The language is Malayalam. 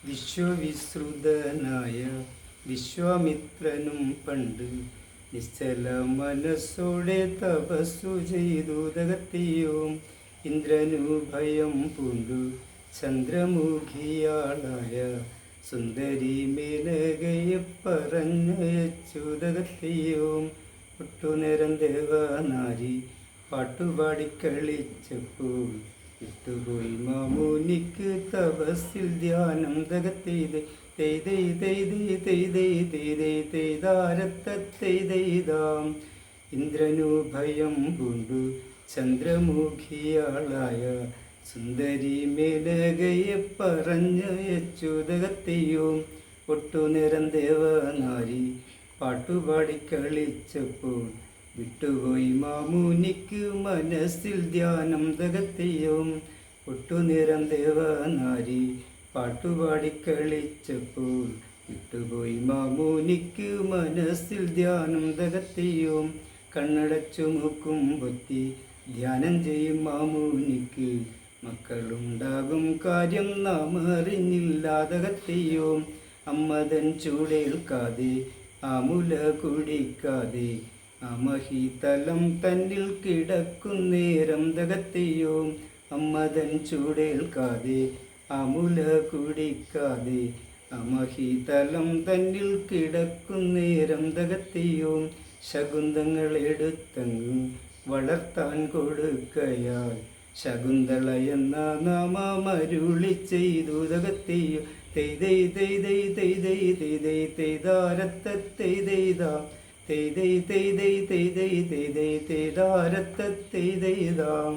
വിശ്വവിശ്രുതനായ വിശ്വാമിത്രനും പണ്ട് നിശ്ചല മനസ്സോടെ തപസ്സു ചെയ്തു ദഗത്തെയും ഇന്ദ്രനു ഭയം പൂണ്ടു ചന്ദ്രമുഖിയാളായ സുന്ദരി മേനകയെ പറഞ്ഞയച്ചു ദഗത്തെയും ഒട്ടുനേരം ദേവനാരി പാട്ടുപാടി കളിച്ചപ്പോൾ വിട്ടുപോയി മാമുനിക്ക് തപസ്സിൽ ധ്യാനം ദഗത്തെയ്തേ തെയ്തൈ തെയ്തൈ തെയ്തൈ തെയ്തൈ തെയ്താരത്തെയ്താം ഇന്ദ്രനു ഭയം പൂണ്ടു ചന്ദ്രമുഖിയാളായ സുന്ദരി മേനകയെ പറഞ്ഞയച്ചു ദഗത്തെയും ഒട്ടുനേരം ദേവനാരി പാട്ടുപാടി കളിച്ചപ്പോൾ വിട്ടുപോയി മാമുനിക്ക് മനസ്സിൽ ധ്യാനം ദഗത്തെയും ഒട്ടുനേരം ദേവനാരി പാട്ടുപാടി കളിച്ചപ്പോൾ വിട്ടുപോയി മാമുനിക്ക് മനസ്സിൽ ധ്യാനം ദഗത്തെയും കണ്ണടച്ചു മൂക്കും പൊത്തി ധ്യാനം ചെയ്യും മാമുനിക്ക് മക്കളുണ്ടാകും കാര്യം നാം അറിഞ്ഞില്ലാതകത്തെയും അമ്മതൻ ചൂടേൽക്കാതെ ആമുല കുടിക്കാതെ അമഹിതലം തന്നിൽ കിടക്കുന്നേരം ദഗത്തെയും അമ്മതൻ ചൂടേൽക്കാതെ അമുല കുടിക്കാതെ അമഹിതലം തന്നിൽ കിടക്കുന്നേരം ദഗത്തെയും ശകുന്തങ്ങൾ എടുത്തങ്ങ് വളർത്താൻ കൊടുക്കയാൽ ശകുന്തള എന്ന നാമമരുളി ചെയ്തു ദഗത്തെയും തെയ്തൈ തെയ്തൈ തെയ്തൈ തെയ്തൈ തെയ്താരത്തെയ്താ തെയ്തൈ തെയ്തൈ തെയ്തൈ തെയ്തൈ തെയ്താരത്തെയ്താം